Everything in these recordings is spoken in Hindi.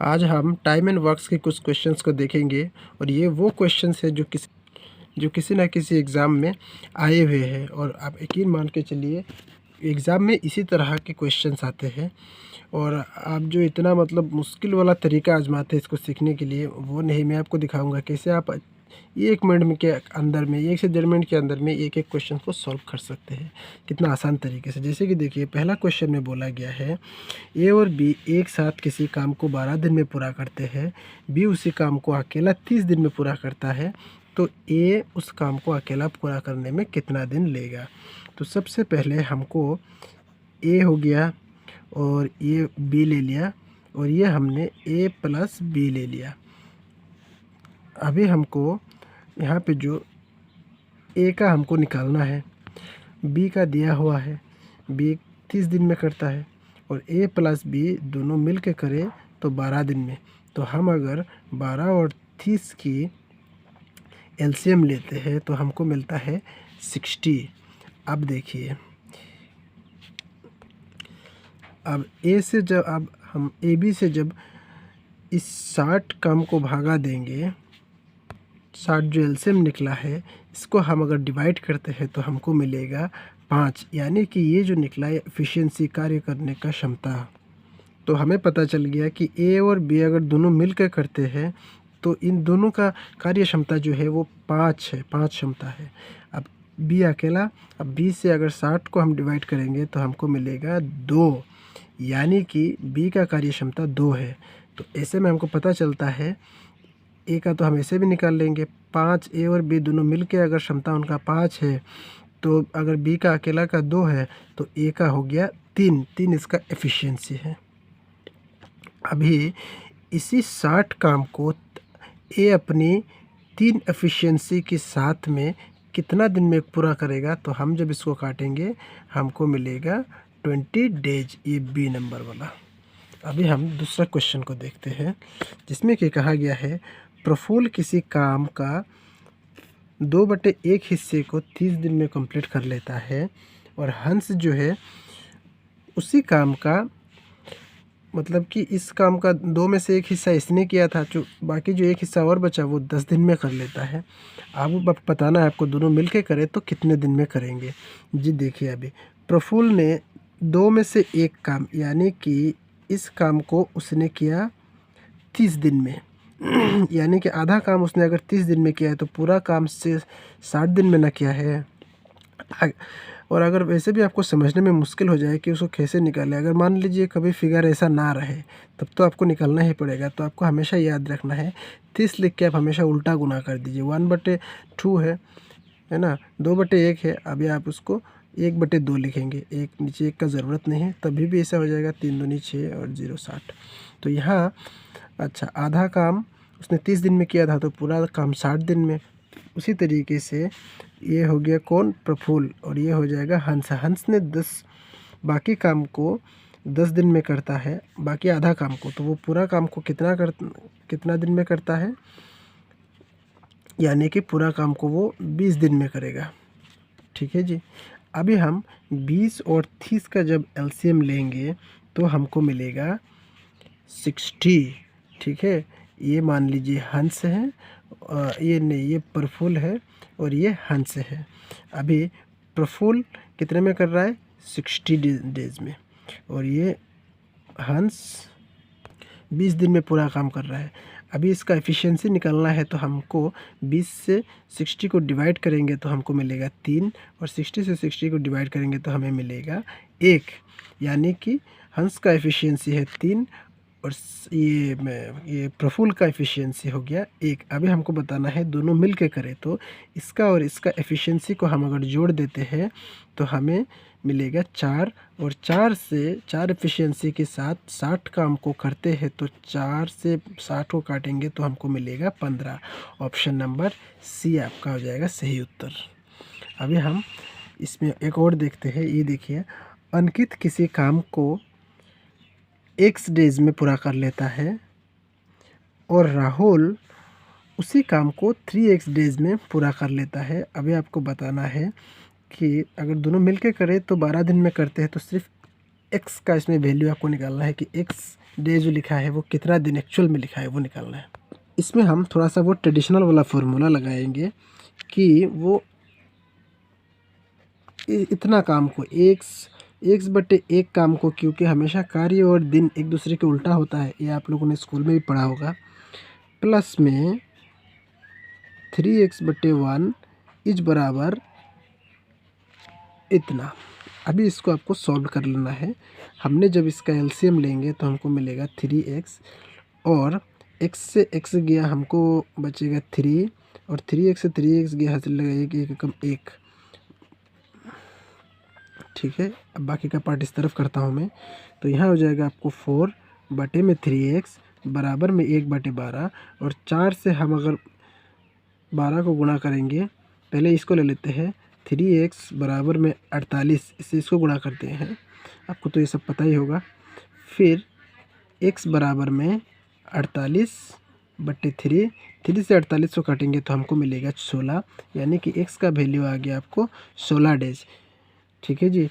आज हम टाइम एंड वर्क्स के कुछ क्वेश्चंस को देखेंगे और ये वो क्वेश्चंस है जो किसी ना किसी एग्ज़ाम में आए हुए हैं और आप यकीन मान के चलिए एग्ज़ाम में इसी तरह के क्वेश्चंस आते हैं। और आप जो इतना मतलब मुश्किल वाला तरीका आजमाते हैं इसको सीखने के लिए, वो नहीं, मैं आपको दिखाऊंगा कैसे आप 1 मिनट में के अंदर में 1 से 1.5 मिनट के अंदर में एक एक क्वेश्चन को सॉल्व कर सकते हैं कितना आसान तरीके से। जैसे कि देखिए, पहला क्वेश्चन में बोला गया है ए और बी एक साथ किसी काम को 12 दिन में पूरा करते हैं, बी उसी काम को अकेला 30 दिन में पूरा करता है, तो ए उस काम को अकेला पूरा करने में कितना दिन लेगा। तो सबसे पहले हमको ए हो गया और ये बी ले लिया और ये हमने ए प्लस बी ले लिया। अभी हमको यहाँ पे जो ए का हमको निकालना है, बी का दिया हुआ है, बी 30 दिन में करता है और ए प्लस बी दोनों मिल के करें तो 12 दिन में। तो हम अगर 12 और 30 की एलसीएम लेते हैं तो हमको मिलता है 60। अब देखिए, अब हम ए बी से जब इस 60 काम को भागा देंगे, 60 जो एलसीएम निकला है इसको हम अगर डिवाइड करते हैं तो हमको मिलेगा 5, यानी कि ये जो निकला है एफिशिएंसी, कार्य करने का क्षमता। तो हमें पता चल गया कि ए और बी अगर दोनों मिलकर करते हैं तो इन दोनों का कार्य क्षमता जो है वो 5 है, 5 क्षमता है। अब बी अकेला, अब बी से अगर 60 को हम डिवाइड करेंगे तो हमको मिलेगा 2, यानी कि बी का कार्य क्षमता 2 है। तो ऐसे में हमको पता चलता है ए का तो हम ऐसे भी निकाल लेंगे, 5, ए और बी दोनों मिलके अगर क्षमता उनका 5 है तो अगर बी का अकेला का 2 है तो ए का हो गया 3 इसका एफिशिएंसी है। अभी इसी 60 काम को ए अपनी 3 एफिशिएंसी के साथ में कितना दिन में पूरा करेगा, तो हम जब इसको काटेंगे हमको मिलेगा 20 डेज, ये बी नंबर वाला। अभी हम दूसरा क्वेश्चन को देखते हैं जिसमें कि कहा गया है प्रफुल्ल किसी काम का 2/1 हिस्से को 30 दिन में कंप्लीट कर लेता है और हंस जो है उसी काम का, मतलब कि इस काम का 2 में से 1 हिस्सा इसने किया था, जो बाकी जो 1 हिस्सा और बचा वो 10 दिन में कर लेता है। अब बताना है आपको दोनों मिलके करें तो कितने दिन में करेंगे। जी देखिए, अभी प्रफुल्ल ने 2 में से 1 काम, यानी कि इस काम को उसने किया 30 दिन में यानी कि आधा काम उसने अगर 30 दिन में किया है तो पूरा काम से 60 दिन में ना किया है। और अगर वैसे भी आपको समझने में मुश्किल हो जाए कि उसको कैसे निकालें, अगर मान लीजिए कभी फिगर ऐसा ना रहे तब तो आपको निकालना ही पड़ेगा। तो आपको हमेशा याद रखना है 30 लिख के आप हमेशा उल्टा गुना कर दीजिए। 1/2 है ना, 2/1 है, अभी आप उसको 1/2 लिखेंगे, एक नीचे 1 का ज़रूरत नहीं है, तभी भी ऐसा हो जाएगा। 3 दूनी 6 और 0 60। तो यहाँ अच्छा, आधा काम उसने 30 दिन में किया था तो पूरा काम 60 दिन में। उसी तरीके से ये हो गया कौन, प्रफुल्ल, और ये हो जाएगा हंस। हंस ने 10 बाकी काम को 10 दिन में करता है, बाकी आधा काम को, तो वो पूरा काम को कितना दिन में करता है, यानी कि पूरा काम को वो 20 दिन में करेगा। ठीक है जी। अभी हम 20 और 30 का जब एलसीएम लेंगे तो हमको मिलेगा 60। ठीक है, ये मान लीजिए हंस है, ये नहीं, ये प्रफुल्ल है और ये हंस है। अभी प्रफुल्ल कितने में कर रहा है, 60 डेज में, और ये हंस 20 दिन में पूरा काम कर रहा है। अभी इसका एफिशिएंसी निकालना है तो हमको 20 से 60 को डिवाइड करेंगे तो हमको मिलेगा 3, और 60 से 60 को डिवाइड करेंगे तो हमें मिलेगा 1, यानी कि हंस का एफिशिएंसी है 3 और ये प्रफुल्ल का एफिशिएंसी हो गया 1। अभी हमको बताना है दोनों मिल के करें तो इसका और इसका एफिशिएंसी को हम अगर जोड़ देते हैं तो हमें मिलेगा 4, और 4 से 4 एफिशिएंसी के साथ 60 काम को करते हैं तो 4 से 60 को काटेंगे तो हमको मिलेगा 15। ऑप्शन नंबर सी आपका हो जाएगा सही उत्तर। अभी हम इसमें एक और देखते हैं। ये देखिए, अंकित किसी काम को x डेज में पूरा कर लेता है और राहुल उसी काम को 3x डेज में पूरा कर लेता है। अभी आपको बताना है कि अगर दोनों मिलके करें तो 12 दिन में करते हैं, तो सिर्फ x का इसमें वैल्यू आपको निकालना है कि x डे जो लिखा है वो कितना दिन एक्चुअल में लिखा है वो निकालना है। इसमें हम थोड़ा सा वो ट्रेडिशनल वाला फार्मूला लगाएंगे कि वो इतना काम को एक्स बटे एक काम को, क्योंकि हमेशा कार्य और दिन एक दूसरे के उल्टा होता है, ये आप लोगों ने स्कूल में भी पढ़ा होगा, प्लस में 3x/1 इज बराबर इतना। अभी इसको आपको सॉल्व कर लेना है। हमने जब इसका एलसीएम लेंगे तो हमको मिलेगा 3x, और x से x गया हमको बचेगा 3, और 3x से 3x गया हासिल लगा 1 कम 1। ठीक है, अब बाकी का पार्ट इस तरफ करता हूँ मैं। तो यहाँ हो जाएगा आपको 4 बटे में 3x बराबर में 1/12, और 4 से हम अगर 12 को गुणा करेंगे, पहले इसको ले लेते हैं, 3x बराबर में 48, इससे इसको गुणा करते हैं, आपको तो ये सब पता ही होगा। फिर x बराबर में 48/3, 3 से 48 को काटेंगे तो हमको मिलेगा 16, यानी कि x का वैल्यू आ गया आपको 16 डेज। ठीक है जी,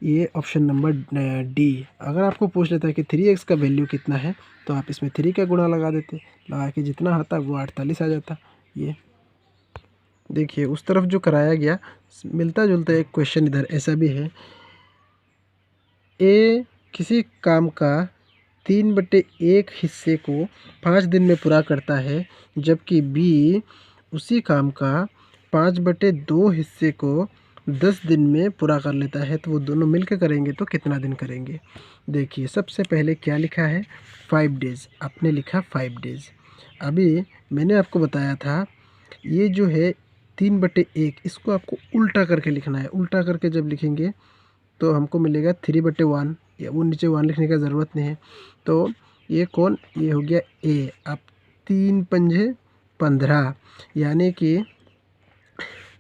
ये ऑप्शन नंबर डी। अगर आपको पूछ लेता है कि 3x का वैल्यू कितना है, तो आप इसमें 3 का गुणा लगा देते, लगा के जितना आता वो 48 आ जाता। ये देखिए उस तरफ जो कराया गया मिलता जुलता एक क्वेश्चन इधर ऐसा भी है। ए किसी काम का 3/1 हिस्से को 5 दिन में पूरा करता है, जबकि बी उसी काम का 5/2 हिस्से को 10 दिन में पूरा कर लेता है, तो वो दोनों मिलकर करेंगे तो कितना दिन करेंगे। देखिए सबसे पहले क्या लिखा है, 5 डेज़, आपने लिखा 5 डेज़। अभी मैंने आपको बताया था ये जो है 3/1, इसको आपको उल्टा करके लिखना है। उल्टा करके जब लिखेंगे तो हमको मिलेगा 3/1, या वो नीचे 1 लिखने का ज़रूरत नहीं है। तो ये कौन, ये हो गया ए। अब 3 पंजे 15, यानी कि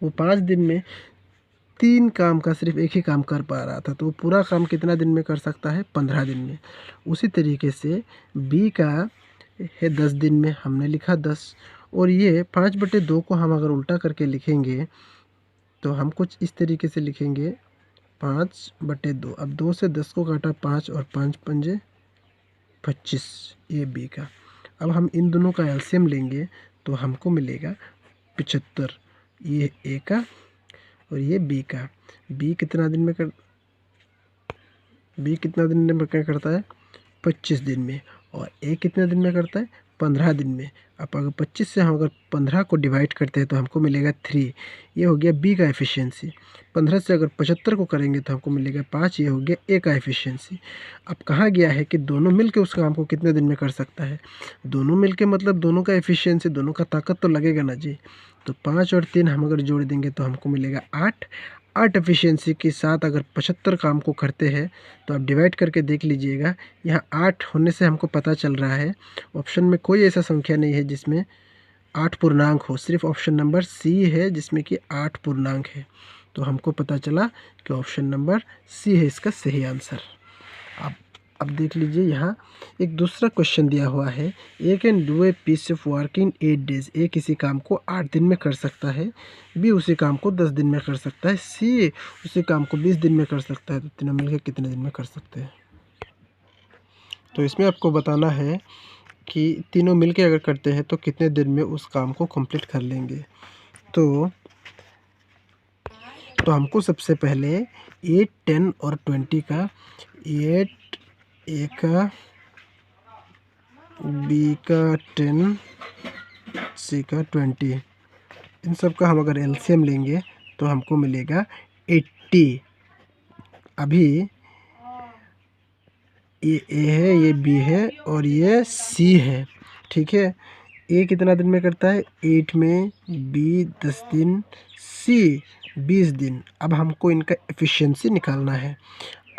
वो 5 दिन में 3 काम का सिर्फ एक ही काम कर पा रहा था, तो वो पूरा काम कितना दिन में कर सकता है, 15 दिन में। उसी तरीके से बी का है 10 दिन में, हमने लिखा 10, और ये 5/2 को हम अगर उल्टा करके लिखेंगे तो हम कुछ इस तरीके से लिखेंगे, 5/2। अब 2 से 10 को काटा 5, और 5 पंजे 25, ये बी का। अब हम इन दोनों का एलसीएम लेंगे तो हमको मिलेगा 75, ये ए का और ये बी का। बी कितना दिन में क्या करता है, 25 दिन में, और ए कितने दिन में करता है, 15 दिन में। अब अगर 25 से हम अगर 15 को डिवाइड करते हैं तो हमको मिलेगा 3, ये हो गया बी का एफिशिएंसी। 15 से अगर 75 को करेंगे तो हमको मिलेगा 5, ये हो गया ए का एफिशिएंसी। अब कहा गया है कि दोनों मिलके उस काम को कितने दिन में कर सकता है। दोनों मिलके मतलब दोनों का एफिशिएंसी, दोनों का ताकत तो लगेगा ना जी। तो 5 और 3 हम अगर जोड़ देंगे तो हमको मिलेगा 8। 8 एफिशिएंसी के साथ अगर 75 काम को करते हैं तो आप डिवाइड करके देख लीजिएगा, यहाँ 8 होने से हमको पता चल रहा है ऑप्शन में कोई ऐसा संख्या नहीं है जिसमें 8 पूर्णांक हो, सिर्फ ऑप्शन नंबर सी है जिसमें कि 8 पूर्णांक है। तो हमको पता चला कि ऑप्शन नंबर सी है इसका सही आंसर। अब देख लीजिए, यहाँ एक दूसरा क्वेश्चन दिया हुआ है, A can do a piece of work in 8 days. A किसी काम को 8 दिन में कर सकता है, बी उसी काम को 10 दिन में कर सकता है, सी उसी काम को 20 दिन में कर सकता है। तो तीनों मिलकर कितने दिन में कर सकते हैं। तो इसमें आपको बताना है कि तीनों मिलकर अगर करते हैं तो कितने दिन में उस काम को कंप्लीट कर लेंगे। तो हमको सबसे पहले 8, 10 और 20 का, 8 ए का, बी का 10, सी का 20, इन सब का हम अगर एलसीएम लेंगे तो हमको मिलेगा 80। अभी ये ए है, ये बी है और ये सी है। ठीक है, ए कितना दिन में करता है, 8 में, बी 10 दिन, सी 20 दिन। अब हमको इनका एफिशिएंसी निकालना है।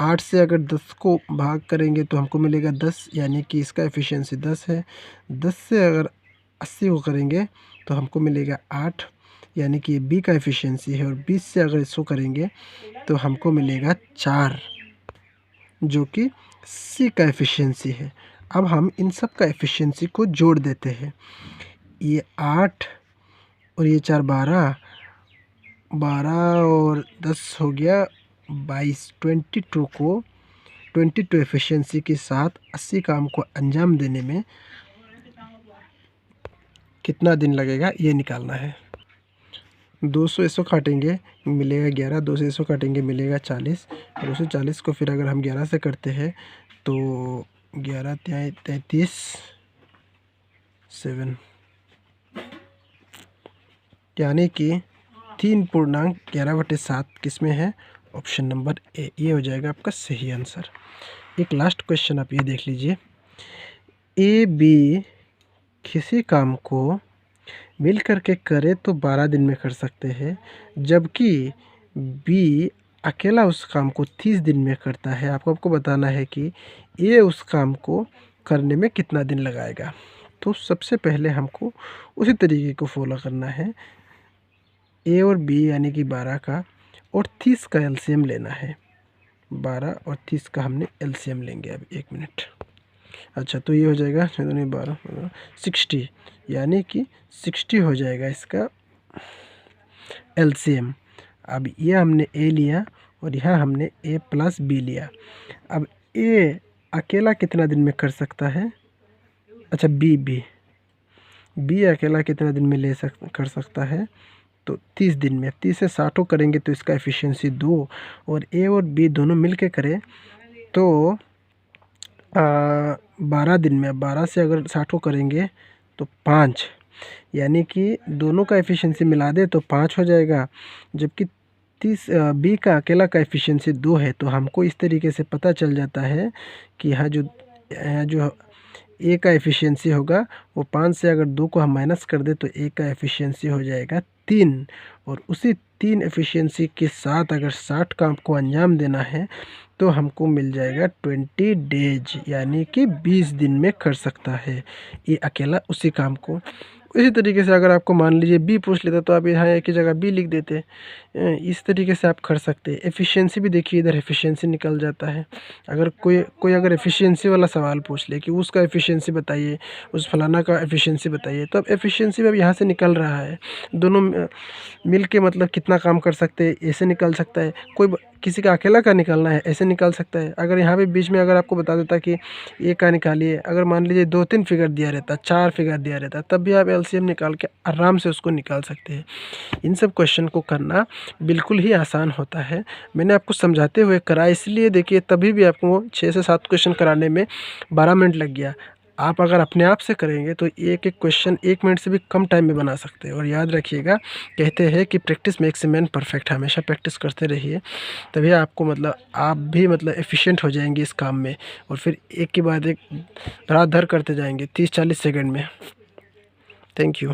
8 से अगर 10 को भाग करेंगे तो हमको मिलेगा 10, यानी कि इसका एफिशिएंसी 10 है। 10 से अगर 80 को करेंगे तो हमको मिलेगा 8, यानी कि ये बी का एफिशिएंसी है। और 20 से अगर इसको करेंगे तो हमको मिलेगा 4, जो कि सी का एफिशिएंसी है। अब हम इन सब का एफिशिएंसी को जोड़ देते हैं। ये 8 और ये 4 12, 12 और 10 हो गया 22। 22 को 22 एफिशिएंसी के साथ 80 काम को अंजाम देने में कितना दिन लगेगा ये निकालना है। 200 इसको काटेंगे मिलेगा 11, 200 इसको काटेंगे मिलेगा 40, और 240 को फिर अगर हम 11 से करते हैं तो 11 33 7, यानी कि 3.11/7 किस में है? ऑप्शन नंबर ए, ये हो जाएगा आपका सही आंसर। एक लास्ट क्वेश्चन आप ये देख लीजिए, ए बी किसी काम को मिल करके करे तो 12 दिन में कर सकते हैं, जबकि बी अकेला उस काम को 30 दिन में करता है। आपको बताना है कि ए उस काम को करने में कितना दिन लगाएगा। तो सबसे पहले हमको उसी तरीके को फॉलो करना है, ए और बी यानी कि 12 का और 30 का एलसीएम लेना है। 12 और 30 का हमने एलसीएम लेंगे। अब 1 मिनट। अच्छा, तो ये हो जाएगा 12 60, यानी कि 60 हो जाएगा इसका एलसीएम। अब ये हमने ए लिया और यहाँ हमने ए प्लस बी लिया। अब ए अकेला कितना दिन में कर सकता है? अच्छा, बी अकेला कितना दिन में कर सकता है? तो 30 दिन में। 30 से 60 करेंगे तो इसका एफिशिएंसी 2, और ए और बी दोनों मिल के करें तो 12 दिन में। 12 से अगर 60 करेंगे तो 5, यानी कि दोनों का एफिशिएंसी मिला दे तो 5 हो जाएगा, जबकि 30 बी का अकेला का एफिशिएंसी 2 है। तो हमको इस तरीके से पता चल जाता है कि यहाँ जो ए का एफिशिएंसी होगा वो 5 से अगर 2 को हम माइनस कर दे तो ए का एफिशिएंसी हो जाएगा 3, और उसी 3 एफिशिएंसी के साथ अगर 60 काम को अंजाम देना है तो हमको मिल जाएगा 20 डेज, यानी कि 20 दिन में कर सकता है ये अकेला उसी काम को। इसी तरीके से अगर आपको मान लीजिए बी पूछ लेता तो आप यहाँ एक ही जगह बी लिख देते। इस तरीके से आप कर सकते हैं। एफिशिएंसी भी देखिए, इधर एफिशिएंसी निकल जाता है। अगर कोई अगर एफिशिएंसी वाला सवाल पूछ ले कि उसका एफिशिएंसी बताइए, उस फलाना का एफिशिएंसी बताइए, तो अब एफिशिएंसी भी अब यहाँ से निकल रहा है। दोनों मिल के मतलब कितना काम कर सकते हैं ऐसे निकल सकता है। किसी का अकेला का निकालना है ऐसे निकल सकता है। अगर यहाँ पे बीच में अगर आपको बता देता कि ए का निकालिए, अगर मान लीजिए 2-3 फिगर दिया रहता, 4 फिगर दिया रहता, तब भी आप एलसीएम निकाल के आराम से उसको निकाल सकते हैं। इन सब क्वेश्चन को करना बिल्कुल ही आसान होता है। मैंने आपको समझाते हुए करा, इसलिए देखिए तभी भी आपको 6 से 7 क्वेश्चन कराने में 12 मिनट लग गया। आप अगर अपने आप से करेंगे तो एक क्वेश्चन 1 मिनट से भी कम टाइम में बना सकते हैं। और याद रखिएगा, कहते हैं कि practice makes a man perfect. हमेशा प्रैक्टिस करते रहिए, तभी आपको आप भी एफिशिएंट हो जाएंगे इस काम में, और फिर एक के बाद एक रात भर करते जाएंगे 30-40 सेकंड में। Thank you.